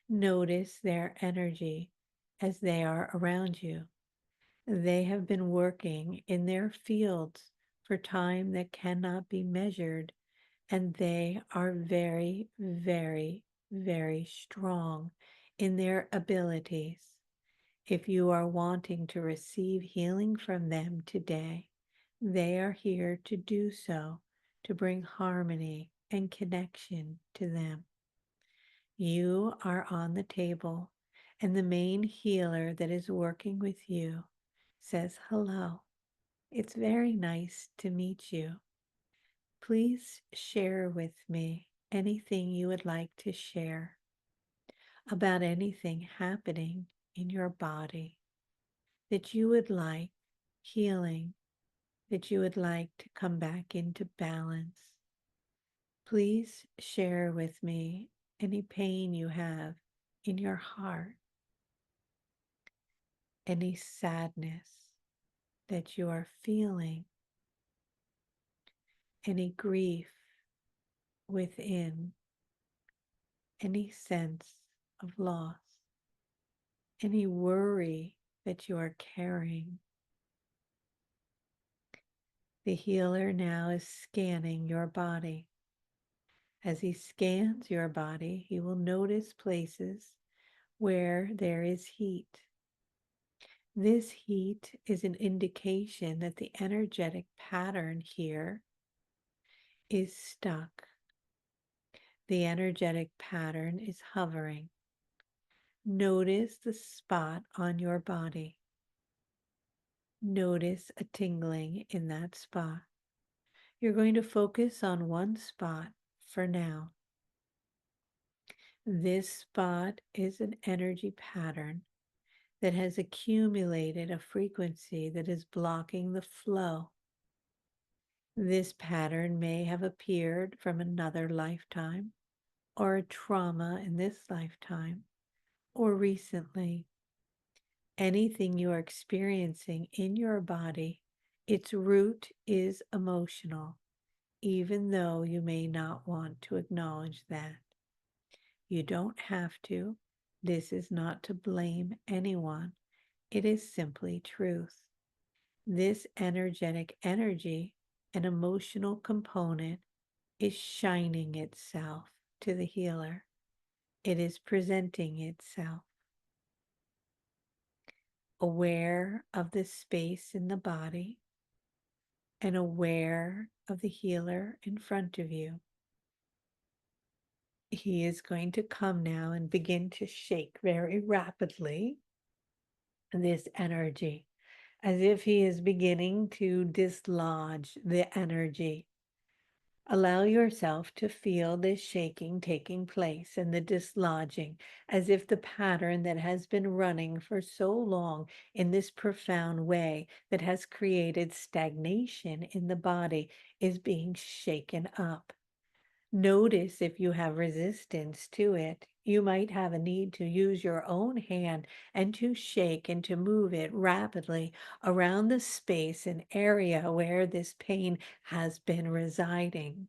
Notice their energy as they are around you. They have been working in their fields for time that cannot be measured, and they are very, very, very strong in their abilities. If you are wanting to receive healing from them today, they are here to do so, to bring harmony and connection to them. You are on the table, and the main healer that is working with you says hello. It's very nice to meet you. Please share with me anything you would like to share about anything happening in your body that you would like healing, that you would like to come back into balance. Please share with me any pain you have in your heart, any sadness that you are feeling, any grief within, any sense of loss, any worry that you are carrying. The healer now is scanning your body. As he scans your body, he will notice places where there is heat. This heat is an indication that the energetic pattern here is stuck. The energetic pattern is hovering. Notice the spot on your body. Notice a tingling in that spot. You're going to focus on one spot for now. This spot is an energy pattern that has accumulated a frequency that is blocking the flow. This pattern may have appeared from another lifetime, or a trauma in this lifetime, or recently. Anything you are experiencing in your body, its root is emotional, even though you may not want to acknowledge that. You don't have to. This is not to blame anyone. It is simply truth. This energetic energy and emotional component is shining itself to the healer. It is presenting itself. Aware of the space in the body and aware of the healer in front of you. He is going to come now and begin to shake very rapidly this energy. as if he is beginning to dislodge the energy. Allow yourself to feel this shaking taking place and the dislodging, as if the pattern that has been running for so long in this profound way that has created stagnation in the body is being shaken up. Notice if you have resistance to it. You might have a need to use your own hand and to shake and to move it rapidly around the space and area where this pain has been residing.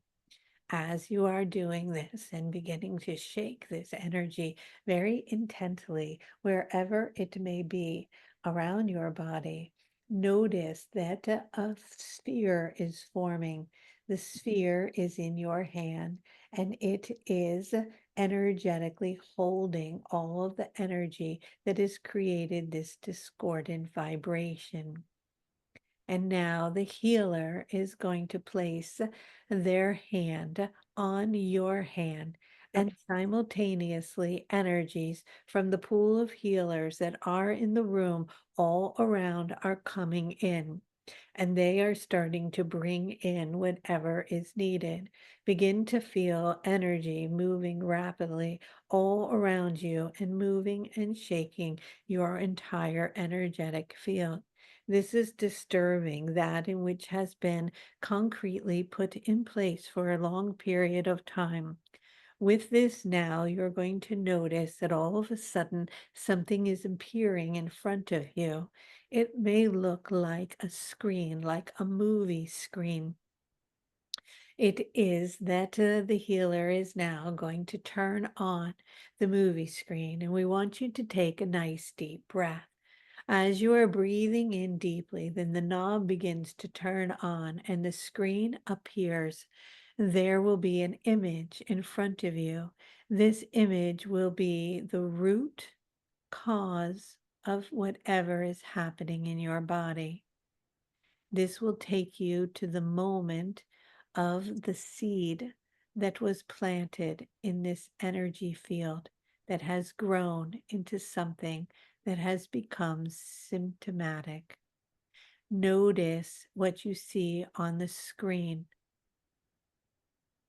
As you are doing this and beginning to shake this energy very intensely, wherever it may be around your body, notice that a sphere is forming. The sphere is in your hand and it is energetically holding all of the energy that has created this discordant vibration. And now the healer is going to place their hand on your hand, and simultaneously energies from the pool of healers that are in the room all around are coming in. And they are starting to bring in whatever is needed. Begin to feel energy moving rapidly all around you and moving and shaking your entire energetic field. This is disturbing that in which has been concretely put in place for a long period of time. With this now, you're going to notice that all of a sudden something is appearing in front of you. It may look like a screen, like a movie screen. It is that the healer is now going to turn on the movie screen, and we want you to take a nice deep breath. As you are breathing in deeply, then the knob begins to turn on and the screen appears. There will be an image in front of you. This image will be the root cause of whatever is happening in your body. This will take you to the moment of the seed that was planted in this energy field that has grown into something that has become symptomatic. Notice what you see on the screen.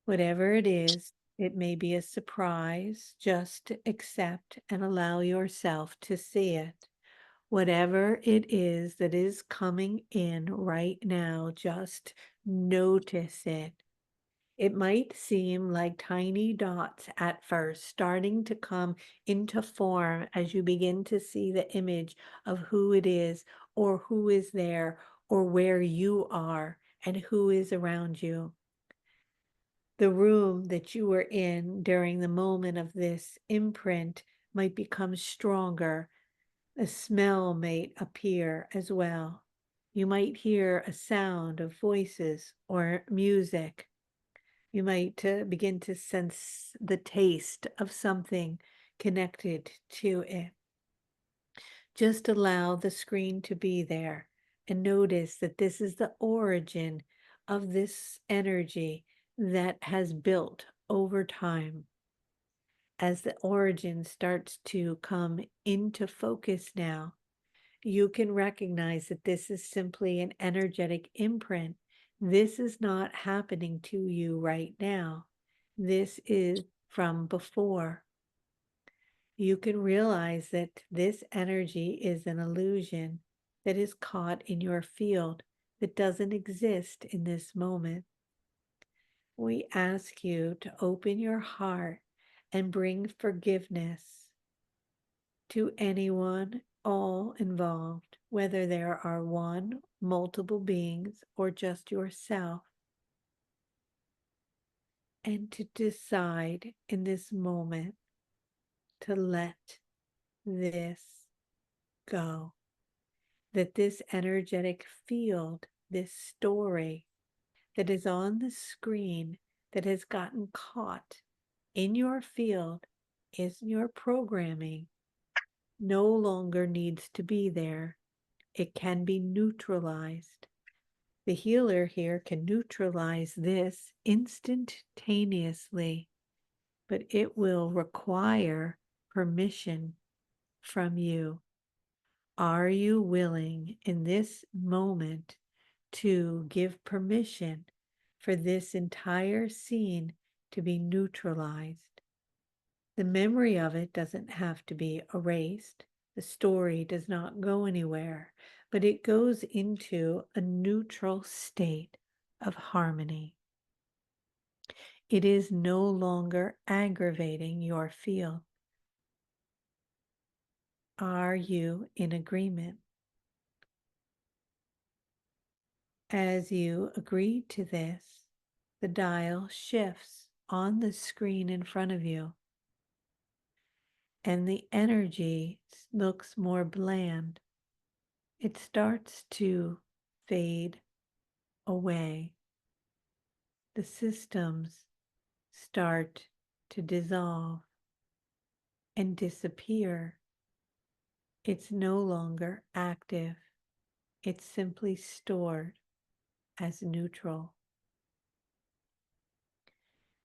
Whatever it is, it may be a surprise. Just accept and allow yourself to see it. Whatever it is that is coming in right now, just notice it. It might seem like tiny dots at first, starting to come into form as you begin to see the image of who it is, or who is there, or where you are, and who is around you. The room that you were in during the moment of this imprint might become stronger. A smell may appear as well. You might hear a sound of voices or music. You might begin to sense the taste of something connected to it. Just allow the screen to be there and notice that this is the origin of this energy that has built over time. As the origin starts to come into focus now, you can recognize that this is simply an energetic imprint. This is not happening to you right now. This is from before. You can realize that this energy is an illusion that is caught in your field that doesn't exist in this moment. We ask you to open your heart and bring forgiveness to anyone, all involved, whether there are one, multiple beings, or just yourself, and to decide in this moment to let this go. That this energetic field, this story that is on the screen that has gotten caught in your field, is your programming, no longer needs to be there. It can be neutralized. The healer here can neutralize this instantaneously, but it will require permission from you. Are you willing in this moment to give permission for this entire scene to be neutralized? The memory of it doesn't have to be erased. The story does not go anywhere, but it goes into a neutral state of harmony. It is no longer aggravating your field. Are you in agreement? As you agree to this, the dial shifts on the screen in front of you, and the energy looks more bland. It starts to fade away. The systems start to dissolve and disappear. It's no longer active. It's simply stored as neutral.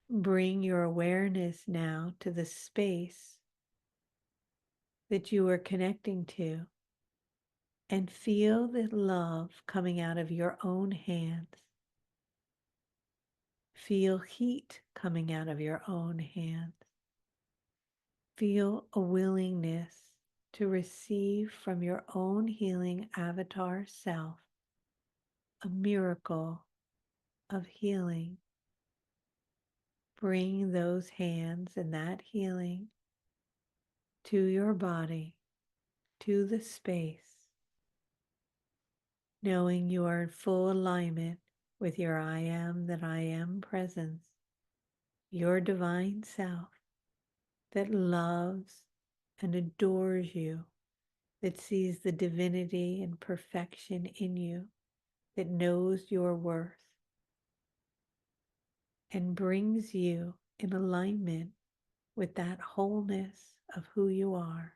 Bring your awareness now to the space that you are connecting to and feel the love coming out of your own hands. Feel heat coming out of your own hands. Feel a willingness to receive from your own healing avatar self a miracle of healing. Bring those hands and that healing to your body, to the space, knowing you are in full alignment with your I am that I am presence, your divine self that loves and adores you, that sees the divinity and perfection in you, that knows your worth, and brings you in alignment with that wholeness of who you are.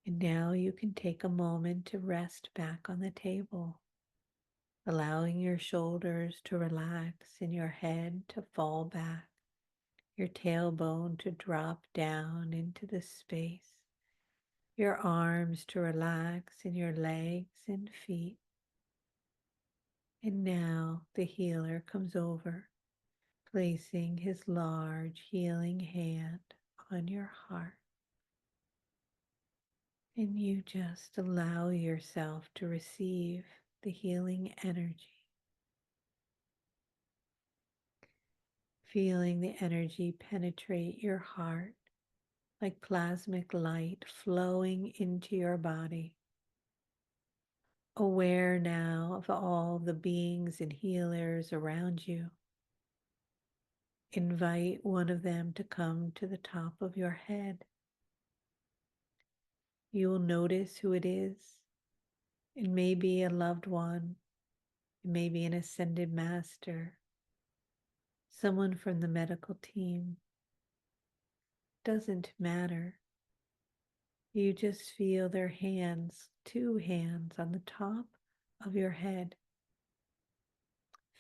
And now you can take a moment to rest back on the table, allowing your shoulders to relax and your head to fall back, your tailbone to drop down into the space, your arms to relax and your legs and feet. And now the healer comes over, placing his large healing hand on your heart. And you just allow yourself to receive the healing energy. Feeling the energy penetrate your heart like plasmic light flowing into your body. Aware now of all the beings and healers around you. Invite one of them to come to the top of your head. You will notice who it is. It may be a loved one. It may be an ascended master. Someone from the medical team. Doesn't matter. You just feel their hands, 2 hands on the top of your head.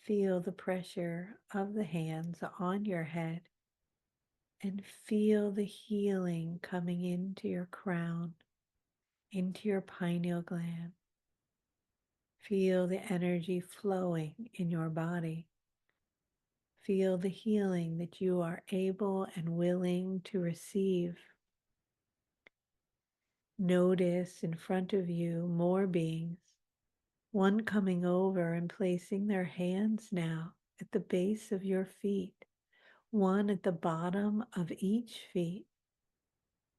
Feel the pressure of the hands on your head and feel the healing coming into your crown, into your pineal gland. Feel the energy flowing in your body. Feel the healing that you are able and willing to receive. Notice in front of you more beings, one coming over and placing their hands now at the base of your feet, one at the bottom of each feet.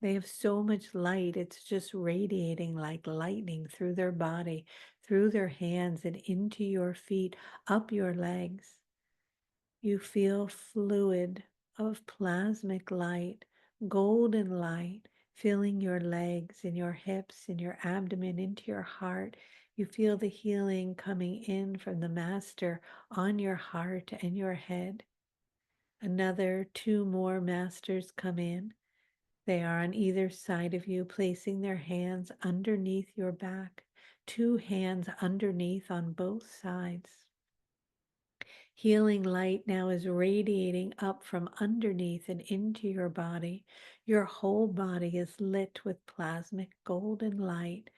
They have so much light, it's just radiating like lightning through their body, through their hands and into your feet, up your legs. You feel fluid of plasmic light, golden light, filling your legs and your hips and your abdomen into your heart. You feel the healing coming in from the master on your heart and your head. Another 2 more masters come in. They are on either side of you, placing their hands underneath your back, 2 hands underneath on both sides. Healing light now is radiating up from underneath and into your body. Your whole body is lit with plasmic golden light.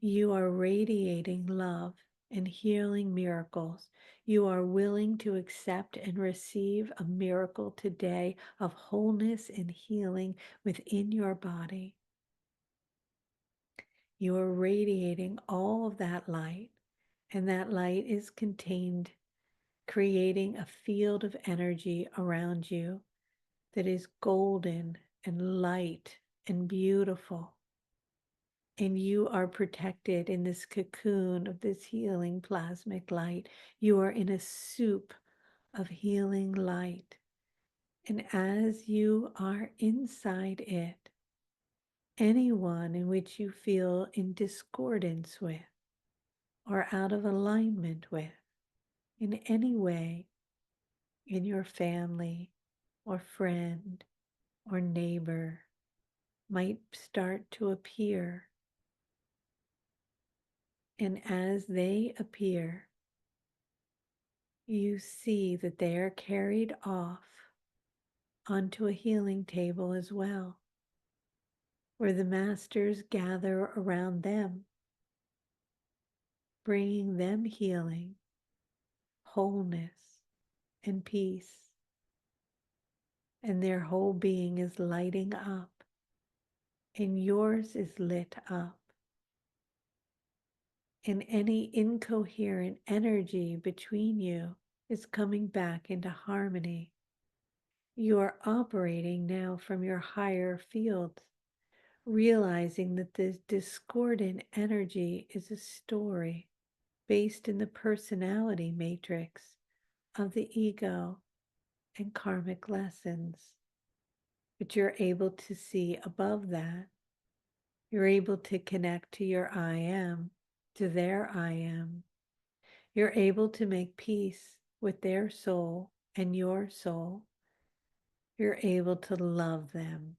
You are radiating love and healing miracles. You are willing to accept and receive a miracle today of wholeness and healing within your body. You are radiating all of that light, and that light is contained, creating a field of energy around you that is golden and light and beautiful. And you are protected in this cocoon of this healing plasmic light. You are in a soup of healing light. And as you are inside it, anyone in which you feel in discordance with or out of alignment with in any way, in your family or friend or neighbor, might start to appear. And as they appear, you see that they are carried off onto a healing table as well, where the masters gather around them, bringing them healing, wholeness, and peace. And their whole being is lighting up, and yours is lit up. And any incoherent energy between you is coming back into harmony. You are operating now from your higher fields, realizing that this discordant energy is a story based in the personality matrix of the ego and karmic lessons. But you're able to see above that. You're able to connect to your I am, to their I am. You're able to make peace with their soul and your soul. You're able to love them,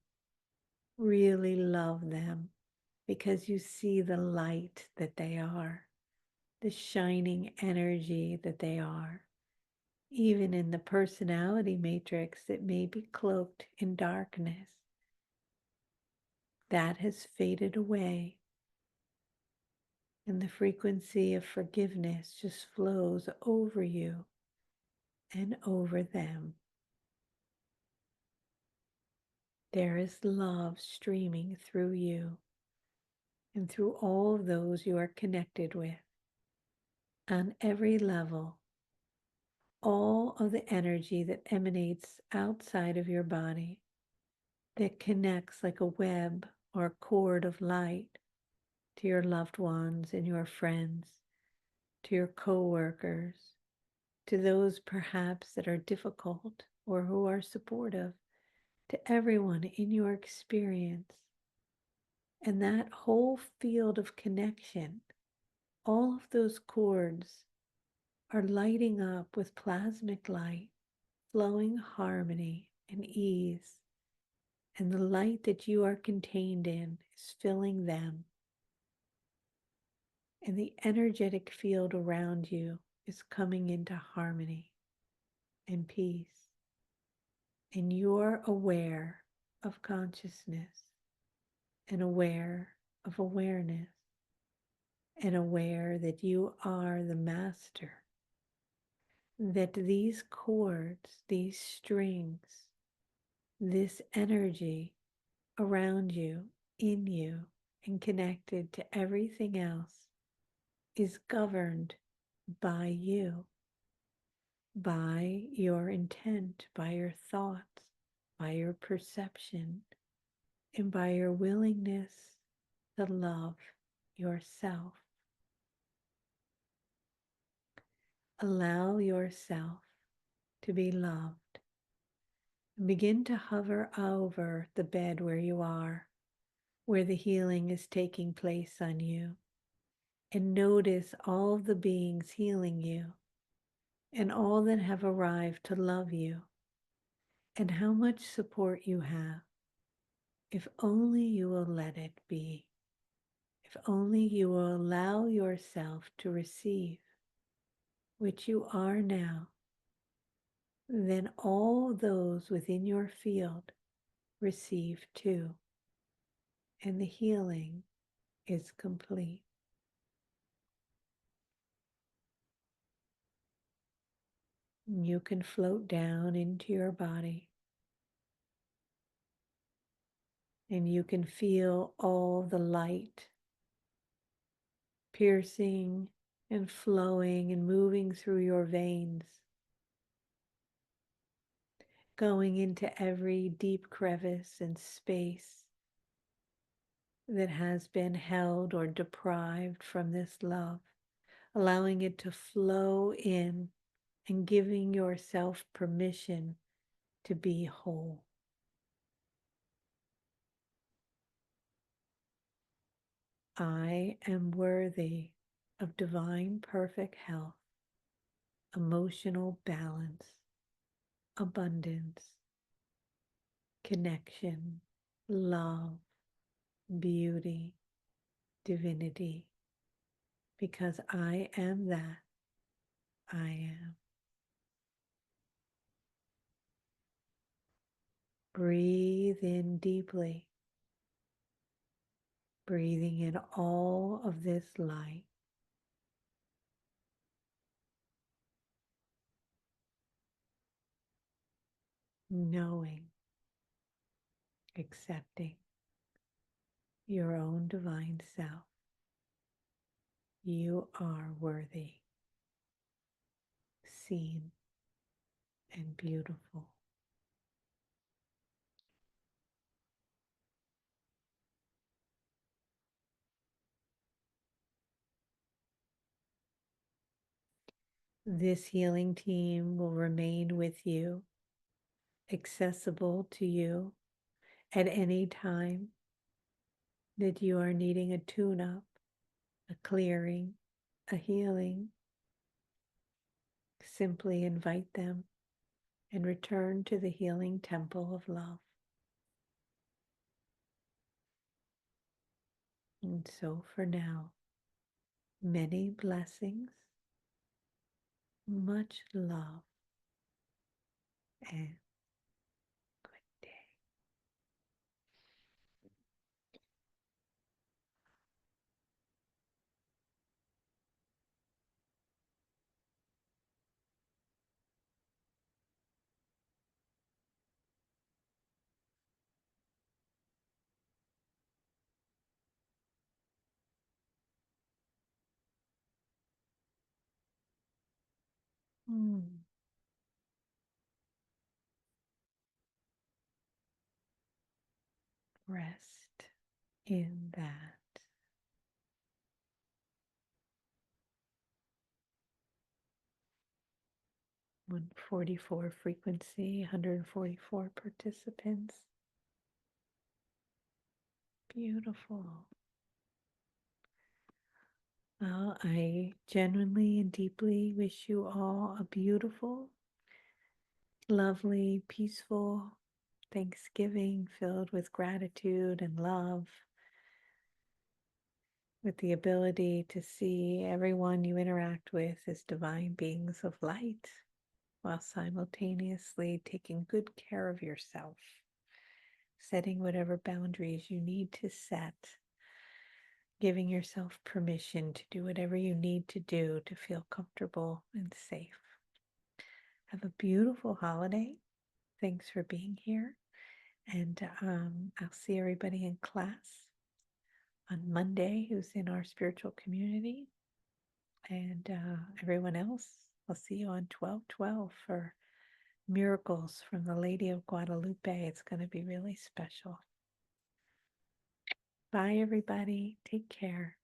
really love them, because you see the light that they are, the shining energy that they are. Even in the personality matrix that may be cloaked in darkness, that has faded away. And the frequency of forgiveness just flows over you and over them. There is love streaming through you and through all of those you are connected with. On every level, all of the energy that emanates outside of your body, that connects like a web or a cord of light to your loved ones and your friends, to your co-workers, to those perhaps that are difficult or who are supportive, to everyone in your experience. And that whole field of connection, all of those cords are lighting up with plasmic light, flowing harmony and ease. And the light that you are contained in is filling them. And the energetic field around you is coming into harmony and peace. And you're aware of consciousness and aware of awareness and aware that you are the master, that these cords, these strings, this energy around you, in you, and connected to everything else is governed by you, by your intent, by your thoughts, by your perception, and by your willingness to love yourself. Allow yourself to be loved. And begin to hover over the bed where you are, where the healing is taking place on you. And notice all the beings healing you and all that have arrived to love you and how much support you have. If only you will let it be. If only you will allow yourself to receive, which you are now, then all those within your field receive too, and the healing is complete. You can float down into your body, and you can feel all the light piercing and flowing and moving through your veins, going into every deep crevice and space that has been held or deprived from this love, allowing it to flow in and giving yourself permission to be whole. I am worthy of divine perfect health, emotional balance, abundance, connection, love, beauty, divinity, because I am that I am. Breathe in deeply, breathing in all of this light. Knowing, accepting your own divine self. You are worthy, seen, and beautiful. This healing team will remain with you, accessible to you at any time that you are needing a tune-up, a clearing, a healing. Simply invite them and return to the healing temple of love. And so for now, many blessings, much love, and good day. Rest in that. 144 frequency, 144 participants. Beautiful. Well, I genuinely and deeply wish you all a beautiful, lovely, peaceful Thanksgiving filled with gratitude and love, with the ability to see everyone you interact with as divine beings of light, while simultaneously taking good care of yourself, setting whatever boundaries you need to set, giving yourself permission to do whatever you need to do to feel comfortable and safe. Have a beautiful holiday. Thanks for being here. And I'll see everybody in class on Monday who's in our spiritual community. And everyone else, I'll see you on 12/12 for miracles from the Lady of Guadalupe. It's going to be really special. Bye, everybody. Take care.